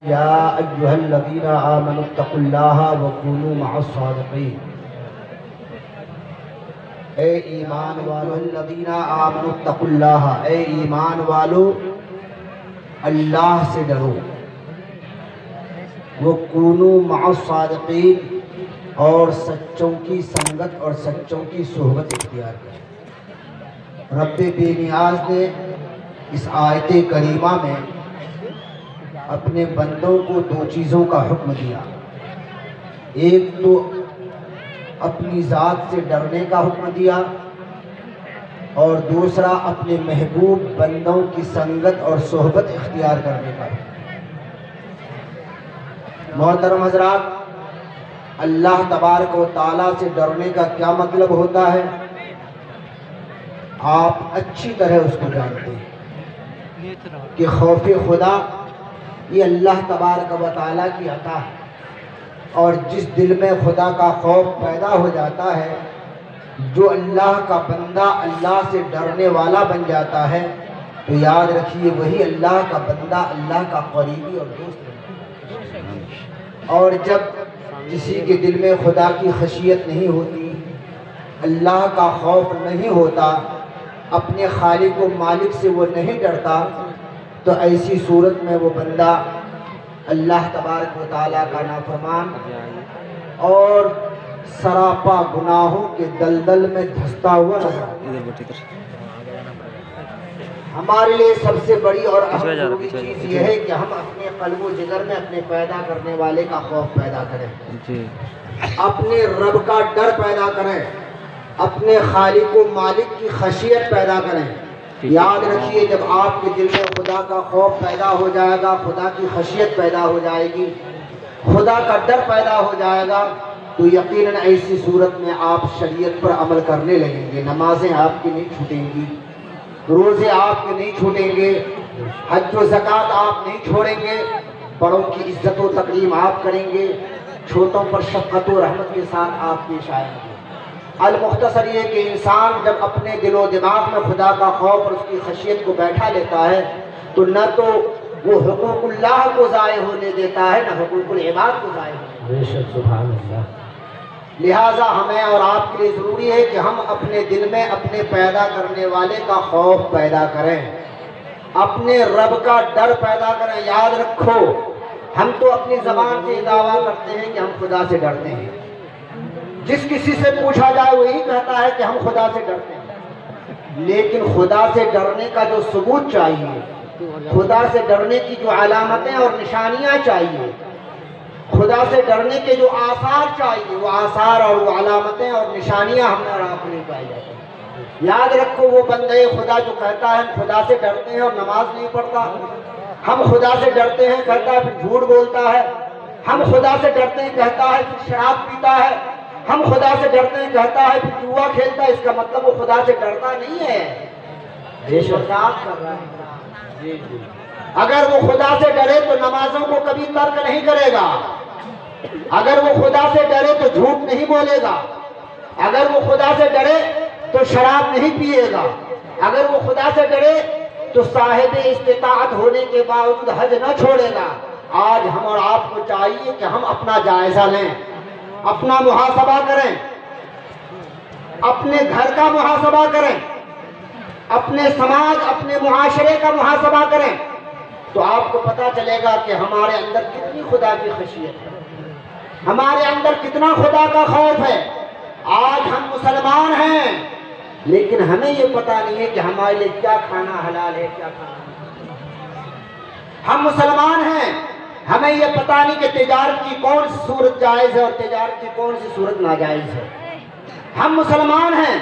یا ایھا الذین آمنوا اتقوا اللہ وکونوا مع الصادقین۔ اے ایمان والو الذین آمنوا اتقوا اللہ، اے ایمان والو اللہ سے ڈرو، وکونوا مع الصادقین، اور سچوں کی سنگت اور سچوں کی صحبت اختیار کرو۔ رب بے نیاز نے اس آیت کریمہ میں اپنے بندوں کو دو چیزوں کا حکم دیا، ایک تو اپنی ذات سے ڈرنے کا حکم دیا، اور دوسرا اپنے محبوب بندوں کی سنگت اور صحبت اختیار کرنے کا حکم۔ محترم حضرات، اللہ تبارک و تعالیٰ سے ڈرنے کا کیا مطلب ہوتا ہے آپ اچھی طرح اس کو جانتے ہیں کہ خوف خدا یہ اللہ تبارک و تعالیٰ کی عطا ہے، اور جس دل میں خدا کا خوف پیدا ہو جاتا ہے، جو اللہ کا بندہ اللہ سے ڈرنے والا بن جاتا ہے، تو یاد رکھیے وہی اللہ کا بندہ اللہ کا قریبی اور دوست بنتا ہے۔ اور جب کسی کے دل میں خدا کی خشیت نہیں ہوتی، اللہ کا خوف نہیں ہوتا، اپنے خالق و مالک سے وہ نہیں ڈرتا، تو ایسی صورت میں وہ بندہ اللہ تبارک و تعالیٰ کا نافرمان اور سراپا گناہوں کے دلدل میں دھستا ہوا نظر آتا ہے۔ ہمارے لیے سب سے بڑی اور اہم ضروری چیز یہ ہے کہ ہم اپنے قلب و جگر میں اپنے پیدا کرنے والے کا خوف پیدا کریں، اپنے رب کا ڈر پیدا کریں، اپنے خالق و مالک کی خشیت پیدا کریں۔ یاد رکھیے جب آپ کے دل میں خدا کا خوف پیدا ہو جائے گا، خدا کی خشیت پیدا ہو جائے گی، خدا کا ڈر پیدا ہو جائے گا، تو یقیناً ایسی صورت میں آپ شریعت پر عمل کرنے لگیں گے۔ نمازیں آپ کی نہیں چھوٹیں گی، روزے آپ کے نہیں چھوٹیں گے، حج و زکوٰۃ آپ نہیں چھوڑیں گے، بڑوں کی عزت و تکریم آپ کریں گے، چھوٹوں پر شفقت و رحمت کے ساتھ آپ پیش آئیں گے۔ المختصر یہ کہ انسان جب اپنے دل و دماغ میں خدا کا خوف اور اس کی خشیت کو بیٹھا لیتا ہے، تو نہ تو وہ حقوق اللہ کو ضائع ہونے دیتا ہے، نہ حقوق العباد کو ضائع ہونے دیتا ہے۔ سبحان اللہ۔ لہٰذا ہمیں اور آپ کے لیے ضروری ہے کہ ہم اپنے دل میں اپنے پیدا کرنے والے کا خوف پیدا کریں، اپنے رب کا ڈر پیدا کریں۔ یاد رکھو، ہم تو اپنی زبان سے دعویٰ کرتے ہیں کہ ہم خدا سے ڈرتے ہیں، جس کسی سے پوچھا جائے وہی کہتا ہے کہ ہم خدا سے ڈرتے ہیں، لیکن خدا سے ڈرنے کا جو ثبوت چاہیے، خدا سے ڈرنے کی جو علامتیں اور نشانیاں چاہیے، خدا سے ڈرنے کے جو آثار چاہیے، وہ آثار اور وہ علامتیں اور نشانیاں ہم اور آپ نہیں پائی جاتی۔ یاد رکھو، وہ بندے خدا جو کہتا ہے ہم خدا سے ڈرتے ہیں اور نماز نہیں پڑھتا، ہم خدا سے ڈرتے ہیں کہتا ہے پھر جھوٹ بولتا ہے، ہم خدا سے ڈرتے ہیں کہتا ہے پھر شراب پیتا ہے، ہم خدا سے ڈرتے ہیں کہتا ہے پھر جوا کھیلتا ہے، اس کا مطلب وہ خدا سے ڈرتا نہیں ہے، مذاق کر رہا ہے۔ اگر وہ خدا سے ڈرے تو نمازوں کو کبھی ترک نہیں کرے گا، اگر وہ خدا سے ڈرے تو جھوٹ نہیں بولے گا، اگر وہ خدا سے ڈرے تو شراب نہیں پیے گا، اگر وہ خدا سے ڈرے تو صاحب استطاعت ہونے کے باوجود حج نہ چھوڑے گا۔ آج ہم اور آپ کو چاہیے کہ ہم اپنا جائزہ لیں، اپنا محاسبہ کریں، اپنے گھر کا محاسبہ کریں، اپنے سماج اپنے معاشرے کا محاسبہ کریں، تو آپ کو پتہ چلے گا کہ ہمارے اندر کتنی خدا کی خشیت ہے، ہمارے اندر کتنا خدا کا خوف ہے۔ آج ہم مسلمان ہیں، لیکن ہمیں یہ پتہ نہیں ہے کہ ہمارے لیے کیا کھانا حلال ہے، کیا کھانا حرام ہے۔ ہم مسلمان ہیں، ہمیں یہ پتہ نہیں کہ تجارت کی کون سی صورت جائز ہے اور تجارت کی کون سی صورت ناجائز ہے۔ ہم مسلمان ہیں،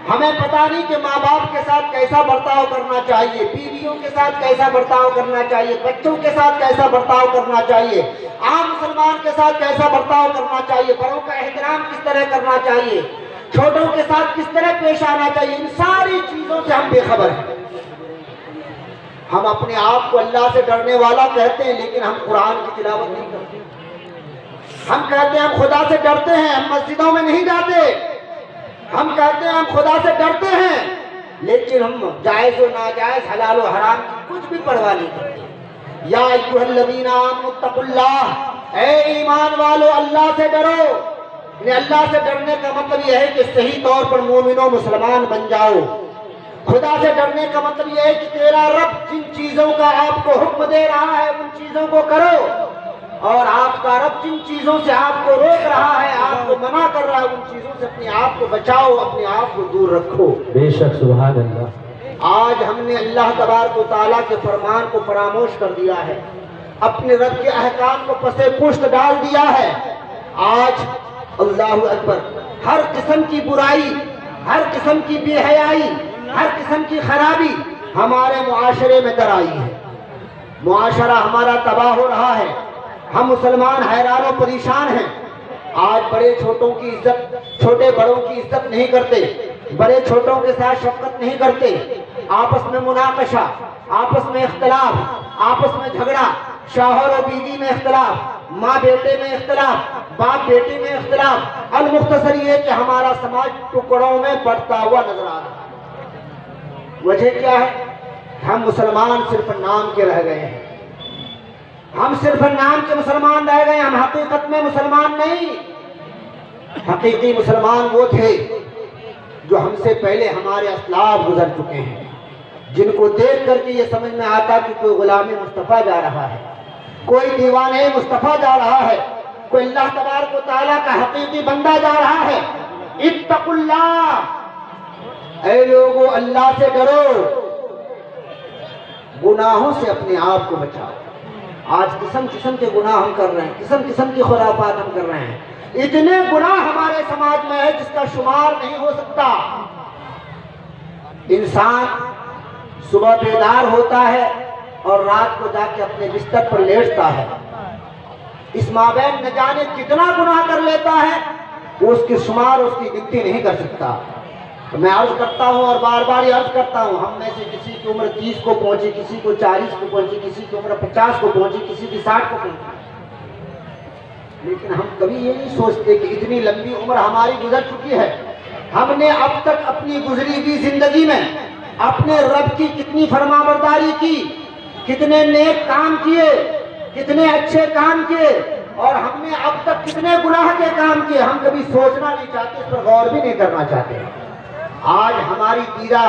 ہمیں پتہ نہیں کہ ماں باپ کے ساتھ کیسا برتاؤ کرنا چاہیے، بیویوں کے ساتھ کیسا برتاؤ کرنا چاہیے، بچوں کے ساتھ کیسا برتاؤ کرنا چاہیے، عام مسلمان کے ساتھ کیسا برتاؤ کرنا چاہیے، بڑوں کا احترام کس طرح کرنا چاہیے، چھوٹوں کے ساتھ کس طرح پیش آنا چاہیے، ان ساری چیزوں سے ہم بے خبر ہیں۔ ہم اپنے آپ کو اللہ سے ڈرنے والا کہتے ہیں، لیکن ہم قرآن کی تلاوت نہیں کرتے۔ ہم کہتے ہیں ہم خدا سے ڈرتے ہیں، ہم مسجدوں میں نہیں جاتے، ہم کہتے ہیں ہم خدا سے ڈرتے ہیں، لیکن ہم جائز و ناجائز حلال و حرام کی کچھ بھی پرواہ نہیں کرتے۔ یا ایھا الذین آمنوا اتقوا اللہ، اے ایمان والو اللہ سے ڈرو۔ یعنی اللہ سے ڈرنے کا مطلب یہ ہے کہ صحیح طور پر مومن و مسلمان بن جاؤ۔ خدا سے ڈرنے کا مطلب یہ ہے کہ تیرا رب جن چیزوں کا آپ کو حکم دے رہا ہے ان چیزوں کو کرو، اور آپ کا رب جن چیزوں سے آپ کو روک رہا ہے، آپ کو منع کر رہا ہے، ان چیزوں سے اپنے آپ کو بچاؤ، اپنے آپ کو دور رکھو۔ بے شک، سبحان اللہ۔ آج ہم نے اللہ تبارک و تعالیٰ کے فرمان کو فراموش کر دیا ہے، اپنے رب کے احکام کو پس پشت ڈال دیا ہے۔ آج اللہ اکبر، ہر قسم کی برائی، ہر قسم کی بے حیائی، ہر قسم کی خرابی ہمارے معاشرے میں در آئی ہے۔ معاشرہ ہمارا تباہ ہو رہا ہے، ہم مسلمان حیران و پریشان ہیں۔ آج بڑے چھوٹوں کی عزت، چھوٹے بڑوں کی عزت نہیں کرتے، بڑے چھوٹوں کے ساتھ شفقت نہیں کرتے، آپس میں مناقشہ، آپس میں اختلاف، آپس میں جھگڑا، شوہر و بیوی میں اختلاف، ماں بیٹے میں اختلاف، باپ بیٹی میں اختلاف۔ المختصر یہ کہ ہمارا سماج ٹکڑوں میں بڑھتا ہوا نظر آ رہا ہے۔ وجہ کیا ہے؟ ہم مسلمان صرف نام کے رہ گئے ہیں، ہم صرف نام کے مسلمان رہ گئے، ہم حقیقت میں مسلمان نہیں۔ حقیقی مسلمان وہ تھے جو ہم سے پہلے ہمارے اسلاف گزر چکے ہیں، جن کو دیکھ کر کے یہ سمجھ میں آتا کہ کوئی غلام مصطفیٰ جا رہا ہے، کوئی دیوان مصطفیٰ جا رہا ہے، کوئی اللہ تبارک و تعالیٰ کا حقیقی بندہ جا رہا ہے۔ اتقوا اللہ، اے لوگو اللہ سے ڈرو، گناہوں سے اپنے آپ کو بچاؤ۔ آج قسم قسم کے گناہ ہم کر رہے ہیں، قسم قسم کی خرافات ہم کر رہے ہیں، اتنے گناہ ہمارے سماج میں ہے جس کا شمار نہیں ہو سکتا۔ انسان صبح بیدار ہوتا ہے اور رات کو جا کے اپنے بستر پر لیٹتا ہے، اس مابین نہ جانے کتنا گناہ کر لیتا ہے، وہ اس کی شمار، اس کی گنتی نہیں کر سکتا۔ میں عرض کرتا ہوں اور بار بار عرض کرتا ہوں، ہم میں سے کسی کی عمر 30 کو پہنچی، کسی کو 40 کو پہنچی، کسی کی عمر 50 کو پہنچی، کسی کی 60 کو پہنچی، لیکن ہم کبھی یہ نہیں سوچتے کہ اتنی لمبی عمر ہماری گزر چکی ہے، ہم نے اب تک اپنی گزری ہوئی زندگی میں اپنے رب کی کتنی فرمانبرداری کی، کتنے نیک کام کیے، کتنے اچھے کام کیے، اور ہم نے اب تک کتنے گناہ کے کام کیے، ہم کبھی سوچنا نہیں چاہتے، اس پر غور بھی نہیں کرنا چاہتے۔ آج ہماری پیرا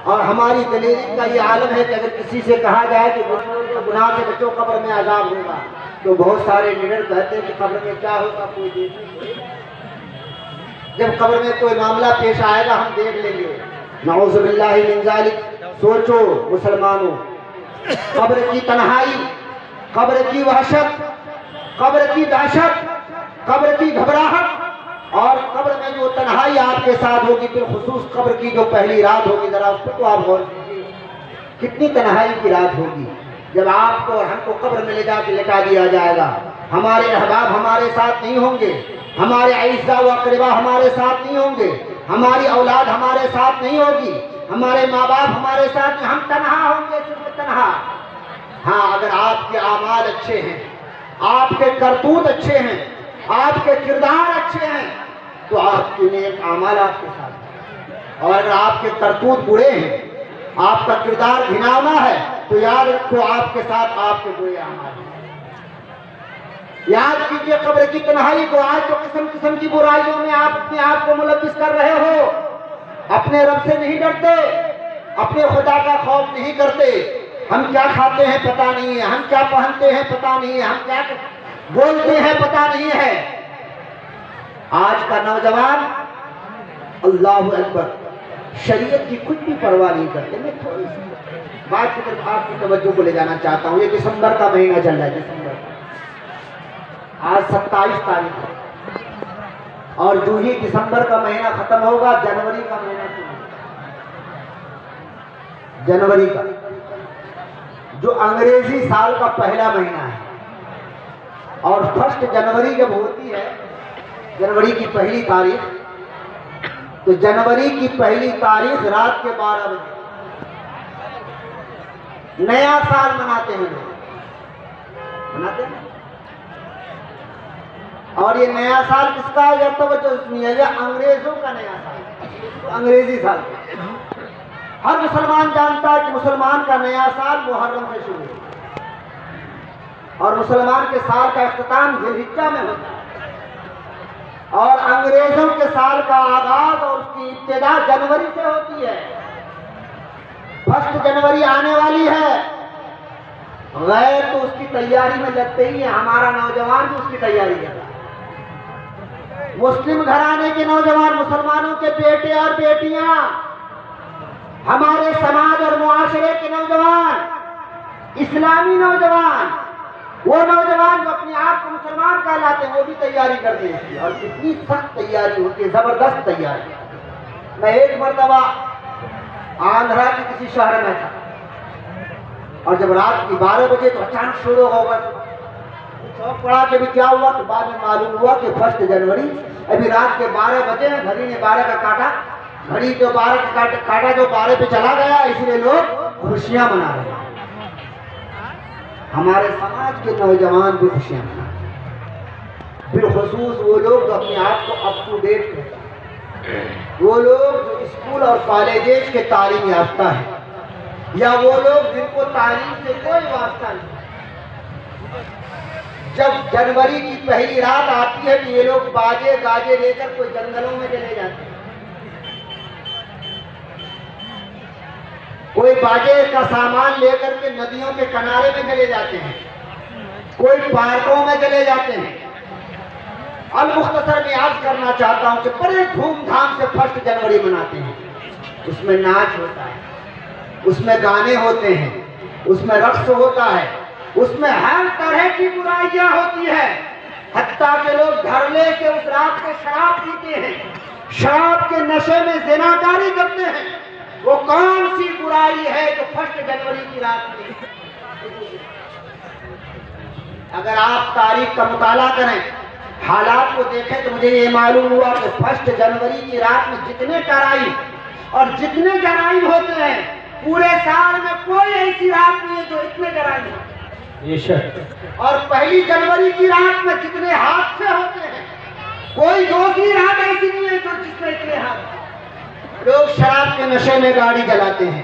اور ہماری دلیری کا یہ عالم ہے کہ اگر کسی سے کہا جائے کہ گناہ سے بچو، قبر میں عذاب ہوگا، تو بہت سارے لیڈر کہتے ہیں کہ قبر میں کیا ہوگا کوئی دیکھ نہیں، جب قبر میں کوئی معاملہ پیش آئے گا ہم دیکھ لیں گے۔ نعوذ باللہ من ذالک۔ سوچو مسلمانوں، قبر کی تنہائی، قبر کی وحشت، قبر کی دہشت، قبر کی گھبراہٹ، اور قبر میں جو تنہائی آپ کے ساتھ ہوگی، بالخصوص قبر کی جو پہلی رات ہوگی، ذرا اس پر تو آپ غور کیجیے، کتنی تنہائی کی رات ہوگی جب آپ کو اور ہم کو قبر میں لے جا کے لٹا دیا جائے گا۔ ہمارے احباب ہمارے ساتھ نہیں ہوں گے، ہمارے اعزاء و اقربا ہمارے ساتھ نہیں ہوں گے، ہماری اولاد ہمارے ساتھ نہیں ہوگی، ہمارے ماں باپ ہمارے ساتھ نہیں، ہم تنہا ہوں گے، صرف تنہا۔ ہاں، اگر آپ کے اعمال اچھے ہیں، آپ کے کرتوت اچھے ہیں، آپ کے کردار اچھے ہیں، تو آپ کے نیک اعمال آپ کے ساتھ ہیں، اور اگر آپ کے کرتوت برے ہیں، آپ کا کردار گھناؤنا ہے، تو یاد رکھو آپ کے ساتھ آپ کے برے اعمال ہیں۔ یاد کیجئے قبر کی تنہائی کو۔ آج تو قسم قسم کی برائیوں میں آپ اپنے آپ کو ملوث کر رہے ہو، اپنے رب سے نہیں ڈرتے، اپنے خدا کا خوف نہیں کرتے۔ ہم کیا کھاتے ہیں پتہ نہیں ہے، ہم کیا پہنتے ہیں پتہ نہیں ہے، ہم کیا بولتے ہیں پتہ نہیں ہے۔ آج کا نوجوان اللہ اکبر شریعت کی کچھ بھی پرواہ نہیں کرتے۔ میں تھوڑی سی بات کی طرف آپ کی توجہ کو لے جانا چاہتا ہوں۔ یہ دسمبر کا مہینہ چل رہا ہے، دسمبر کا، آج 27 تاریخ ہے، اور جو ہی دسمبر کا مہینہ ختم ہوگا جنوری کا مہینہ شروع ہوگا۔ جنوری کا جو انگریزی سال کا پہلا مہینہ ہے، اور 1 جنوری جب ہوتی ہے، جنوری کی پہلی تاریخ، تو جنوری کی پہلی تاریخ رات کے 12 بجے نیا سال مناتے ہیں لوگ، مناتے ہیں۔ اور یہ نیا سال کس کا ہے؟ توجہ سنیے، یہ انگریزوں کا نیا سال، انگریزی سال۔ ہر مسلمان جانتا ہے کہ مسلمان کا نیا سال محرم سے شروع ہے، اور مسلمان کے سال کا اختتام ذی الحجہ میں ہوتا ہے، اور انگریزوں کے سال کا آغاز اور اس کی ابتدا جنوری سے ہوتی ہے۔ 1 جنوری آنے والی ہے، غیر تو اس کی تیاری میں لگتے ہی ہیں، ہمارا نوجوان بھی اس کی تیاری کر رہا ہے۔ مسلم گھرانے کے نوجوان، مسلمانوں کے بیٹے اور بیٹیاں، ہمارے سماج اور معاشرے کے نوجوان، اسلامی نوجوان، وہ نوجوان جو اپنے آپ کو مسلمان کہلاتے ہیں، وہ بھی تیاری کرتے ہیں، اور کتنی سخت تیاری ہوتی ہے، زبردست تیاری۔ میں ایک مرتبہ آندھرا کے کسی شہر میں تھا، اور جب رات کی 12 بجے تو اچانک شروع ہو گیا، چوک پڑا کہ بھی کیا ہوا، تو بعد میں معلوم ہوا کہ 1 جنوری، ابھی رات کے 12 بجے ہیں، گھڑی نے 12 کا کاٹا، گھڑی جو 12 کا کاٹا جو 12 پہ چلا گیا، اس لیے لوگ خوشیاں منا رہے ہیں۔ ہمارے سماج کے نوجوان بھی خوشیاں منا رہے ہیں، بالخصوص وہ لوگ جو اپنے آپ کو اپ ٹو ڈیٹ کرتے ہیں، وہ لوگ جو اسکول اور کالجز کے تعلیم یافتہ ہیں، یا وہ لوگ جن کو تعلیم سے کوئی واسطہ نہیں۔ جب جنوری کی پہلی رات آتی ہے تو یہ لوگ باجے گاجے لے کر کوئی جنگلوں میں چلے جاتے ہیں، کوئی باجے کا سامان لے کر کے ندیوں کے کنارے میں چلے جاتے ہیں، کوئی پارکوں میں چلے جاتے ہیں۔ المختصر میں عرض کرنا چاہتا ہوں کہ بڑے دھوم دھام سے 1 جنوری مناتے ہیں، اس میں ناچ ہوتا ہے، اس میں گانے ہوتے ہیں، اس میں رقص ہوتا ہے، اس میں ہر طرح کی برائیاں ہوتی ہے، حتیٰ کہ لوگ دھرلے کے اس رات کو شراب پیتے ہیں، شراب کے نشے میں زناکاری کرتے ہیں۔ وہ کون سی برائی ہے جو 1 جنوری کی رات میں؟ اگر آپ تاریخ کا مطالعہ کریں، حالات کو دیکھیں، تو مجھے یہ معلوم ہوا کہ 1 جنوری کی رات میں جتنے ٹرائم اور جتنے جرائم ہوتے ہیں، پورے سال میں کوئی ایسی رات نہیں ہے جو اتنے جرائم ہوتے ہیں۔ اور 1 جنوری کی رات میں جتنے حادثے ہوتے ہیں، کوئی دوسری رات ایسی نہیں ہے جو جس میں اتنے حادثے۔ لوگ شراب کے نشے میں گاڑی چلاتے ہیں،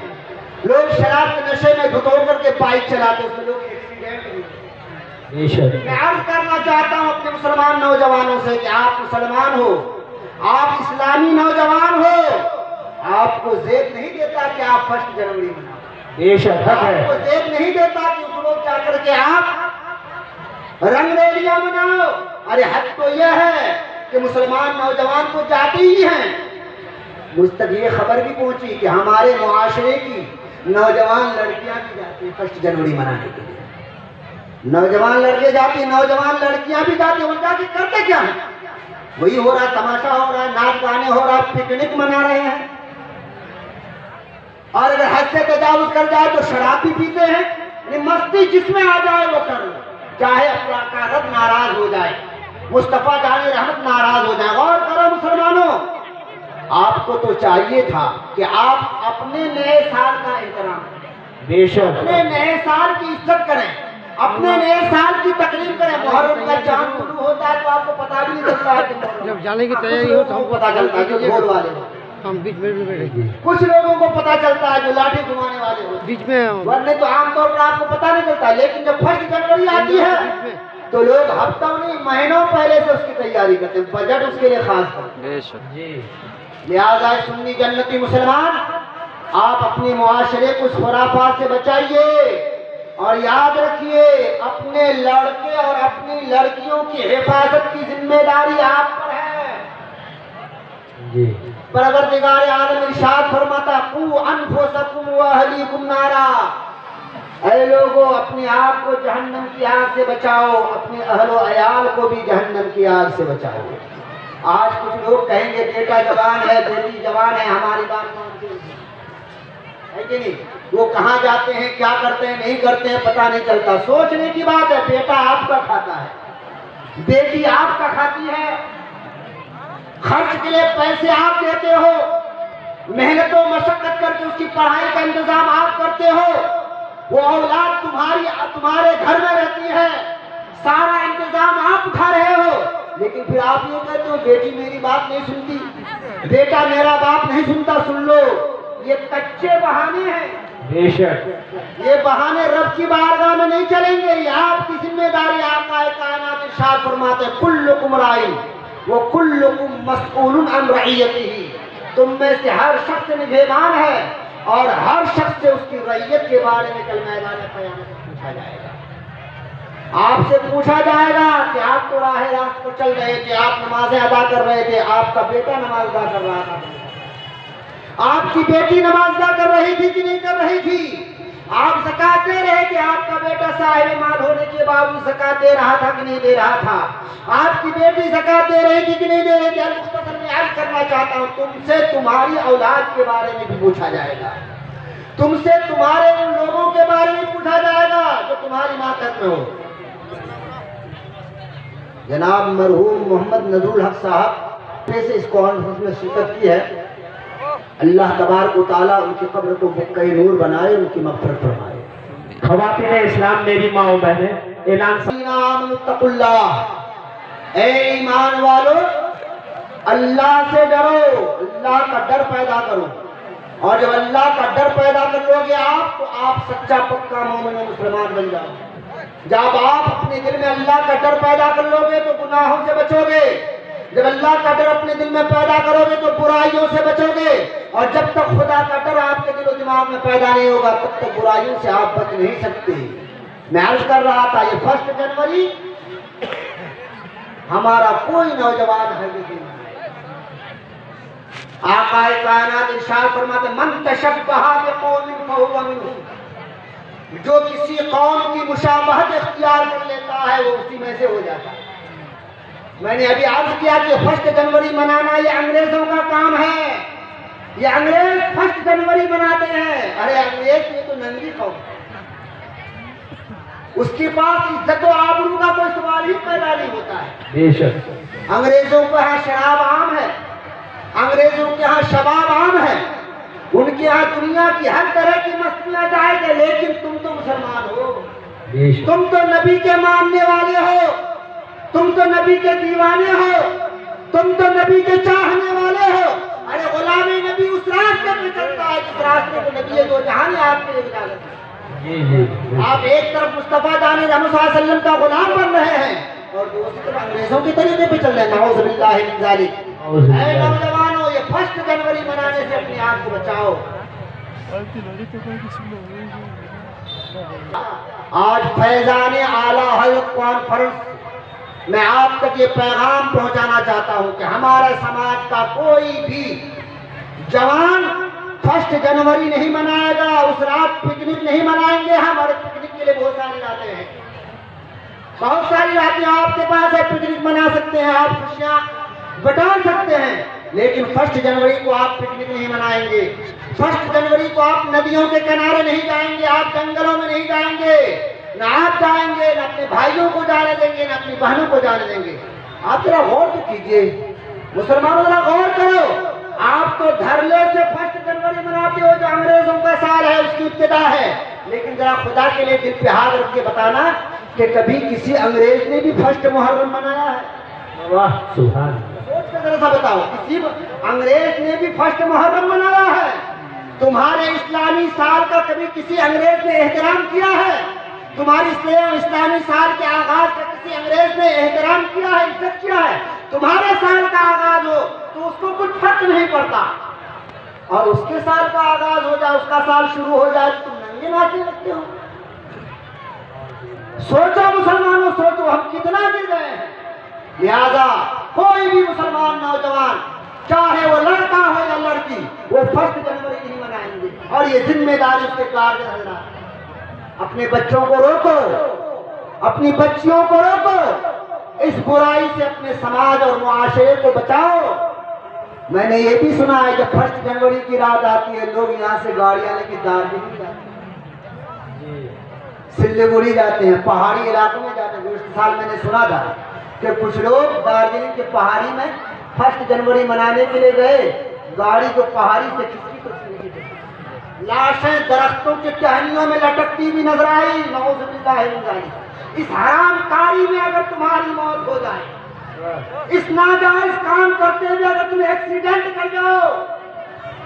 لوگ شراب کے نشے میں دھتو کر کے بائک چلاتے ہیں، اس میں لوگ ایکسیڈنٹ ہوتے ہیں۔ میں عرض کرنا چاہتا ہوں اپنے مسلمان نوجوانوں سے کہ آپ مسلمان ہو، آپ اسلامی نوجوان ہو، آپ کو زیب نہیں دیتا کہ آپ 1 جنوری مناؤ، آپ کو زیب نہیں دیتا کہ اس لوگ جا کر کے آپ رنگ ریلیاں مناؤ۔ ارے حد تو یہ ہے کہ مسلمان نوجوان کو جاتے ہی ہیں۔ مجھ تک یہ خبر بھی پہنچی کہ ہمارے معاشرے کی نوجوان لڑکیاں بھی جاتی ہیں 1 جنوری منانے کے لیے، نوجوان لڑکے جاتی ہیں، نوجوان لڑکیاں بھی جاتی ہیں، ان جا کے کرتے کیا ہیں؟ وہی ہو رہا، تماشا ہو رہا ہے، ناچ گانے ہو رہا ہے، پکنک منا رہے ہیں، اور اگر حد سے تجاوز کر جائے تو شراب بھی پیتے ہیں، یعنی مستی جس میں آ جائے وہ کر لو، چاہے اپنا کا رب ناراض ہو جائے، مصطفیٰ جان رحمت ناراض ہو جائے۔ غور کرو مسلمانوں، آپ کو تو چاہیے تھا کہ آپ اپنے نئے سال کا احترام کریں، اپنے نئے سال کی عزت کریں، اپنے نئے سال کی تقریب کریں۔ محرم کا چاند طلوع ہوتا ہے تو آپ کو پتہ بھی نہیں چلتا ہے کہ جب جانے کی تیاری ہو تو ہم پتہ چلتا ہے کہ بھول والے ہو، ہم بیچ میں بیٹھے گے، کچھ لوگوں کو پتہ چلتا ہے جو لاٹھی گھمانے والے ہو، بیچ میں ورنہ تو عام طور پر آپ کو پتہ نہیں چلتا۔ لیکن جب 1 جنوری آتی ہے تو لوگ ہفتوں نہیں مہینوں پہلے سے اس کی تیاری کرتے ہیں، بجٹ اس کے لیے خاص کرتے ہیں۔ لہٰذا سنی جنتی مسلمان، آپ اپنے معاشرے کو اس خرافات سے بچائیے، اور یاد رکھیے اپنے لڑکے اور اپنی لڑکیوں کی حفاظت کی ذمہ داری آپ پر ہے۔ پروردگار عالم ارشاد فرماتا، قوا انفسکم واہلیکم نارا، اے لوگو اپنے آپ کو جہنم کی آگ سے بچاؤ، اپنے اہل و عیال کو بھی جہنم کی آگ سے بچاؤ۔ آج کچھ لوگ کہیں گے بیٹا جوان ہے، بیٹی جوان ہے، ہماری بات مانتے ہیں کہ نہیں؟ وہ کہاں جاتے ہیں، کیا کرتے ہیں، نہیں کرتے ہیں، پتہ نہیں چلتا۔ سوچنے کی بات ہے، بیٹا آپ کا کھاتا ہے، بیٹی آپ کا کھاتی ہے، خرچ کے لیے پیسے آپ دیتے ہو، محنت و مشقت کر کے اس کی پڑھائی کا انتظام آپ کرتے ہو، وہ اولاد تمہارے گھر میں رہتی ہے، سارا انتظام آپ اٹھا رہے ہو، لیکن پھر آپ یہ کہتے ہو بیٹی میری بات نہیں سنتی، بیٹا میرا بات نہیں سنتا۔ سن لو، یہ کچے بہانے ہیں، بے شک یہ بہانے رب کی بارگاہ میں نہیں چلیں گے، یہ آپ کی ذمہ داری۔ آقا کائنات ارشاد فرماتے ہیں کلکم راعٍ وکلکم مسئول عن رعیتہ، تم میں سے ہر شخص نگہبان ہے اور ہر شخص سے اس کی رعیت کے بارے میں کل میدان قیامت میں پوچھا جائے گا۔ آپ سے پوچھا جائے گا کہ آپ تو راہ راست پر چل رہے تھے، آپ نمازیں ادا کر رہے تھے، آپ کا بیٹا نماز ادا کر رہا تھا، آپ کی بیٹی نماز ادا کر رہی تھی کہ نہیں کر رہی تھی، آپ زکات دے رہے تھے، آپ کا بیٹا صاحب مال ہونے کے باوجود زکات دے رہا تھا کہ نہیں دے رہا تھا، آپ کی بیٹی زکات دے رہی تھی کہ نہیں دے رہی تھی۔ مختصر میں عرض کرنا چاہتا ہوں، تم سے تمہاری اولاد کے بارے میں بھی پوچھا جائے گا، تم سے تمہارے ان لوگوں کے بارے میں پوچھا جائے گا جو تمہاری ماتحت میں ہو۔ جناب مرحوم محمد نذر الحق صاحب نے سے اس کانفرنس میں شرکت کی ہے، اللہ تبارک و تعالیٰ ان کی قبر کو بقع نور بنائے، ان کی مغفرت فرمائے۔ خواتین اسلام میری ماں و بہنیں، اعلان اتقوا اللہ، اے ایمان والو اللہ سے ڈرو، اللہ کا ڈر پیدا کرو، اور جب اللہ کا ڈر پیدا کر لو گے آپ تو آپ سچا پکا مومن و مسلمان بن جاؤ۔ جب آپ اپنے دل میں اللہ کا ڈر پیدا کر لو گے تو گناہوں سے بچو گے، جب اللہ کا ڈر اپنے دل میں پیدا کرو گے تو برائیوں سے بچو گے، اور جب تک خدا کا ڈر آپ کے دل و دماغ میں پیدا نہیں ہوگا تب تک برائیوں سے آپ بچ نہیں سکتے۔ میں عرض کر رہا تھا یہ 1 جنوری ہمارا کوئی نوجوان ہے لیکن آقا کائنات ارشاد فرماتے من تشبہ بقوم فہو منہم، جو کسی قوم کی مشابہت اختیار کر لیتا ہے وہ اسی میں سے ہو جاتا ہے۔ میں نے ابھی عرض کیا کہ 1 جنوری منانا یہ انگریزوں کا کام ہے، یہ انگریز 1 جنوری مناتے ہیں۔ ارے انگریز یہ تو ننگی قوم ہے، اس کے پاس عزت و آبرو کا کوئی سوال ہی پیدا نہیں ہوتا ہے۔ بے شک انگریزوں کے ہاں شراب عام ہے، انگریزوں کے ہاں شباب عام ہے، ان کے ہاں دنیا کی ہر طرح کی مستیاں جائز ہے، لیکن تم تو مسلمان ہو، بے شک تم تو نبی کے ماننے والے ہو، تم تو نبی کے دیوانے ہو، تم تو نبی کے چاہنے والے ہو۔ ارے غلام نبی اس راستے پہ چلتا ہے جس راستے کو نبی دو جہان نے آپ کے لیے اجازت دی۔ آپ ایک طرف مصطفیٰ جان رحمت صلی اللہ علیہ وسلم کا غلام بن رہے ہیں اور دوسری طرف انگریزوں کے طریقے پہ چل رہے ہیں، نعوذ باللہ من ذالک۔ اے نوجوانوں یہ 1 جنوری منانے سے اپنے آپ کو بچاؤ۔ آج فیضان اعلیٰ حضرت کانفرنس میں آپ تک یہ پیغام پہنچانا چاہتا ہوں کہ ہمارے سماج کا کوئی بھی جوان 1 جنوری نہیں منائے گا، اس رات پکنک نہیں منائیں گے۔ ہمارے پکنک کے لیے بہت ساری راتیں ہیں، بہت ساری راتیں آپ کے پاس ہے، پکنک منا سکتے ہیں، آپ خوشیاں بٹا سکتے ہیں، لیکن 1 جنوری کو آپ پکنک نہیں منائیں گے۔ 1 جنوری کو آپ ندیوں کے کنارے نہیں جائیں گے، آپ جنگلوں میں نہیں جائیں گے، نہ آپ جائیں گے، نہ اپنے بھائیوں کو جانے دیں گے، نہ اپنی بہنوں کو جانے دیں گے۔ آپ ذرا غور تو کیجئے، مسلمانوں ذرا غور کرو، آپ تو دھرلے سے 1 جنوری مناتے ہو جو انگریزوں کا سال ہے، اس کی ابتدا ہے، لیکن ذرا خدا کے لیے دل پہ ہاتھ رکھ کے بتانا کہ کبھی کسی انگریز نے بھی 1 محرم منایا ہے؟ واہ سبحان سوچ کے ذرا سا بتاؤ، کسی انگریز نے بھی 1 محرم منایا ہے؟ تمہارے اسلامی سال کا کبھی کسی انگریز نے احترام کیا ہے؟ تمہاری اسلامی سال کے آغاز کا کسی انگریز نے احترام کیا ہے، عزت کیا ہے؟ تمہارے سال کا آغاز ہو تو اس کو کچھ فرق نہیں پڑتا، اور اس کے سال کا آغاز ہو جائے، اس کا سال شروع ہو جائے تو تم ننگے ناچنے لگتے ہو۔ سوچو مسلمانوں، سوچو ہم کتنا گر گئے ہیں۔ لہذا کوئی بھی مسلمان نوجوان چاہے وہ لڑکا ہو یا لڑکی، وہ 1 جنوری نہیں منائیں گے، اور یہ ذمہ داری اس کے کارڈ رہنا۔ اپنے بچوں کو روکو، اپنی بچیوں کو روکو، اس برائی سے اپنے سماج اور معاشرے کو بچاؤ۔ میں نے یہ بھی سنا ہے جب 1 جنوری کی رات آتی ہے لوگ یہاں سے گاڑیاں لے کے دارجلنگ جاتے ہیں، سلیگوڑی جاتے ہیں، پہاڑی علاقوں میں جاتے ہیں۔ گزشتہ سال میں نے سنا تھا کہ کچھ لوگ دارجلنگ کے پہاڑی میں 1 جنوری منانے کے لیے گئے، گاڑی کو پہاڑی سے کسی کو لاشیں درختوں کے ٹہنیوں میں لٹکتی بھی نظر آئی، نعوذ باللہ من ذالک۔ اس حرام کاری میں اگر تمہاری موت ہو جائے، اس ناجائز کام کرتے ہوئے اگر تم ایکسیڈنٹ کر جاؤ،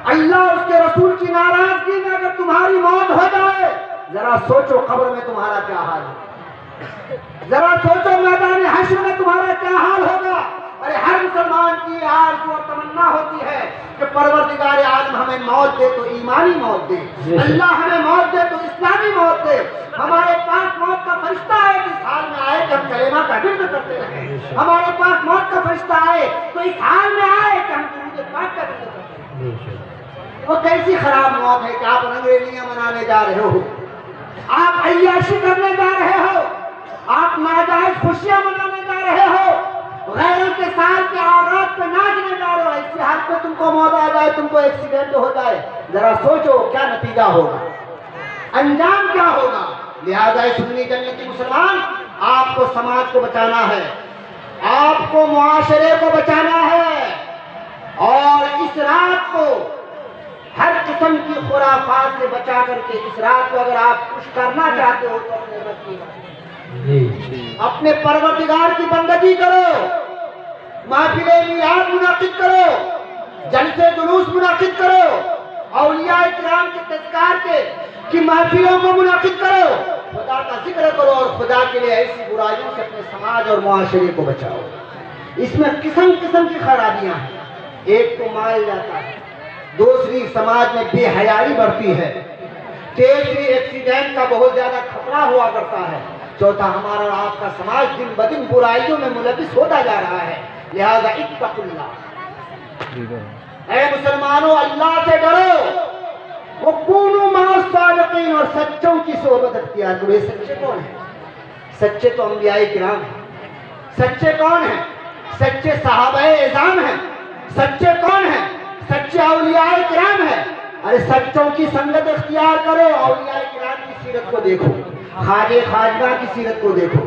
اللہ اس کے رسول کی ناراضگی میں اگر تمہاری موت ہو جائے، ذرا سوچو قبر میں تمہارا کیا حال ہے، ذرا سوچو میدان حشر میں تمہارا کیا حال ہوگا۔ ارے ہر مسلمان کی آرزو اور تمنا ہوتی ہے کہ پروردگار عالم ہمیں موت دے تو ایمانی موت دے، اللہ ہمیں موت دے تو اسلامی موت دے، ہمارے پاس موت کا فرشتہ آئے تو اس حال میں آئے کہ ہم کلمہ کا ورد کرتے رہیں، ہمارے پاس موت کا فرشتہ آئے تو اس حال میں آئے کہ ہم درود پاک کا ورد کرتے رہیں۔ وہ کیسی خراب موت ہے کہ آپ رنگریلیاں منانے جا رہے ہو، آپ عیاشی کرنے جا رہے ہو، آپ ناجائز خوشیاں منانے جا رہے ہو، غیروں کے سال کے آغاز پہ ناچنے جا رہے ہو، اسی حال پہ تم کو موت آ جائے، تم کو ایکسیڈنٹ ہو جائے، ذرا سوچو کیا نتیجہ ہوگا، انجام کیا ہوگا۔ لہذا سنی جنتی مسلمان، آپ کو سماج کو بچانا ہے، آپ کو معاشرے کو بچانا ہے، اور اس رات کو ہر قسم کی خرافات سے بچا کر کے اس رات کو اگر آپ خوش کرنا چاہتے ہو تو اپنے رب کی اپنے پروردگار کی بندگی کرو، محفل میلاد منعقد کرو، جلسے جلوس منعقد کرو، اولیاء کرام کے تذکار کی محفلوں کو منعقد کرو، خدا کا ذکر کرو، اور خدا کے لیے ایسی برائیوں سے اپنے سماج اور معاشرے کو بچاؤ۔ اس میں قسم قسم کی خرابیاں ہیں، ایک تو مال جاتا ہے، دوسری سماج میں بے حیائی بڑھتی ہے، تیسری ایکسیڈنٹ کا بہت زیادہ خطرہ ہوا کرتا ہے، چوتھا ہمارا اور آپ کا سماج دن بدن برائیوں میں ملوث ہوتا جا رہا ہے۔ لہذا اتقوا اللہ، اے مسلمانوں اللہ سے ڈرو، وَكُونُوا مَعَ الصَّادِقِينَ، اور سچوں کی صحبت اختیار کرو۔ یہ سچے کون ہیں؟ سچے تو انبیاء کرام ہیں۔ سچے کون ہیں؟ سچے صحابہ اعظام ہیں۔ سچے کون ہیں؟ سچے اولیاء کرام ہیں۔ ارے سچوں کی سنگت اختیار کرو، اولیاء کرام کی سیرت کو دیکھو، خواجہ خواجہ کی سیرت کو دیکھو،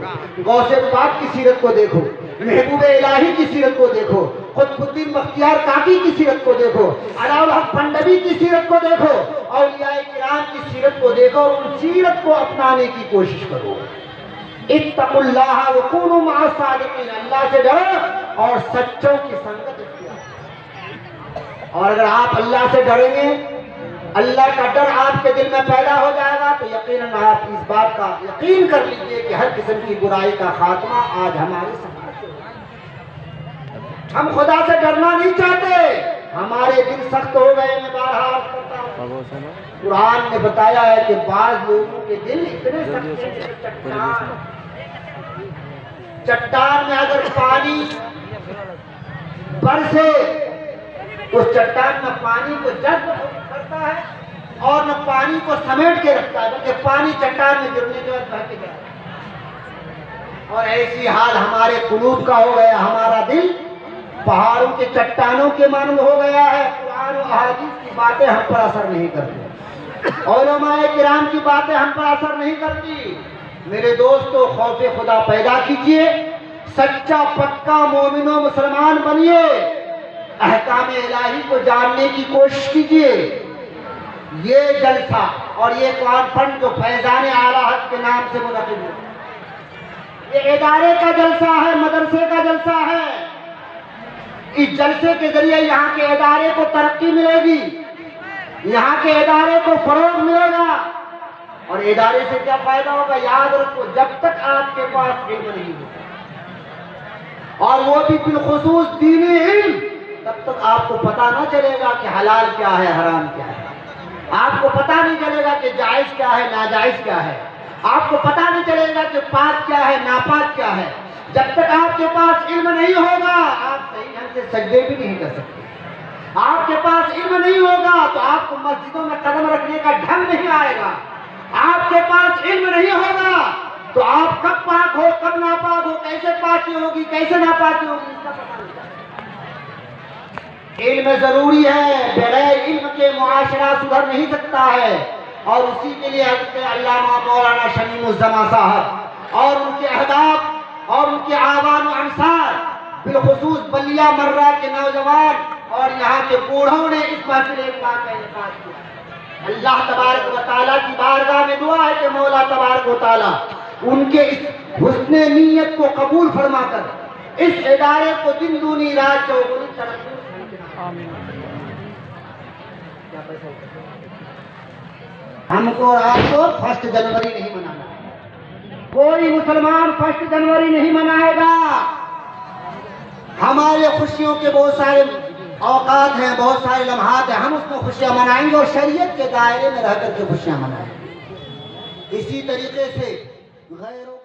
غوث پاک کی سیرت کو دیکھو، محبوب الہی کی سیرت کو دیکھو، قطب الدین بختیار کاکی کی سیرت کو دیکھو، علاء الحق پنڈوی کی سیرت کو دیکھو، اولیاء کرام کی سیرت کو دیکھو، اور ان سیرت کو اپنانے کی کوشش کرو۔ اتقوا اللہ وکونوا مع الصادقین، اللہ سے ڈرو اور سچوں کی سنگت اختیار کرو۔ اور اگر آپ اللہ سے ڈریں گے، اللہ کا ڈر آپ کے دل میں پیدا ہو جائے گا، تو یقیناً آپ اس بات کا یقین کر لیجئے کہ ہر قسم کی برائی کا خاتمہ آج ہمارے سماج سے ہوگا۔ ہم خدا سے ڈرنا نہیں چاہتے، ہمارے دل سخت ہو گئے، میں بارہا عرض کرتا ہوں، قرآن نے بتایا ہے کہ بعض لوگوں کے دل اتنے سخت ہیں کہ چٹان میں اگر پانی برسے، اس چٹان میں پانی کو جذب کرتا ہے اور نہ پانی کو سمیٹ کے رکھتا ہے، بلکہ پانی چٹان میں گرنے کے بعد بہہ کے جاتا ہے۔ اور ایسی حال ہمارے قلوب کا ہو گیا، ہمارا دل پہاڑوں کے چٹانوں کے مانند ہو گیا ہے۔ قرآن و احادیث کی باتیں ہم پر اثر نہیں کرتی، علماء کرام کی باتیں ہم پر اثر نہیں کرتی۔ میرے دوستو، خوف خدا پیدا کیجئے، سچا پکا مومن و مسلمان بنیے، احکام الہی کو جاننے کی کوشش کیجئے۔ یہ جلسہ اور یہ کانفرنس جو فیضان اعلیٰ حق کے نام سے منعقد ہوا، یہ ادارے کا جلسہ ہے، مدرسے کا جلسہ ہے۔ اس جلسے کے ذریعے یہاں کے ادارے کو ترقی ملے گی، یہاں کے ادارے کو فروغ ملے گا۔ اور ادارے سے کیا فائدہ ہوگا؟ یاد رکھو، جب تک آپ کے پاس علم نہیں ہوگا، اور وہ بھی بالخصوص دینی علم، تب تک آپ کو پتہ نہ چلے گا کہ حلال کیا ہے، حرام کیا ہے، آپ کو پتہ نہیں چلے گا کہ جائز کیا ہے، ناجائز کیا ہے، آپ کو پتہ نہیں چلے گا کہ پاک کیا ہے، ناپاک کیا ہے۔ جب تک آپ کے پاس علم نہیں ہوگا، آپ صحیح ڈھنگ سے سجدے بھی نہیں کر سکتے۔ آپ کے پاس علم نہیں ہوگا تو آپ کو مسجدوں میں قدم رکھنے کا ڈھنگ نہیں آئے گا۔ آپ کے پاس علم نہیں ہوگا تو آپ کب پاک ہو، کب ناپاک ہو، کیسے پاکی ہوگی، کیسے ناپاکی ہوگی، اس کا پتہ نہیں چلے گا۔ علم ضروری ہے، بغیر علم کے معاشرہ سدھر نہیں سکتا ہے، اور اسی کے لیے حضرت علامہ مولانا شمیم الزمان صاحب اور ان کے اہداف اور ان کے اعوان و انصار، بالخصوص بلیا مرہ کے نوجوان اور یہاں کے بوڑھوں نے اس محفل اطلاق کا انعقاد کیا۔ اللہ تبارک و تعالیٰ کی بارگاہ میں دعا ہے کہ مولا تبارک و تعالیٰ ان کے اس حسن نیت کو قبول فرما کر اس ادارے کو دن دونی رات چوگنی ترقی۔ ہم کو اور آپ کو 1 جنوری نہیں منانا ہے. کوئی مسلمان 1 جنوری نہیں منائے گا. ہمارے خوشیوں کے بہت سارے اوقات ہیں، بہت سارے لمحات ہیں، ہم اس میں خوشیاں منائیں گے اور شریعت کے دائرے میں رہ کر کے خوشیاں منائیں گے. اسی طریقے سے غیروں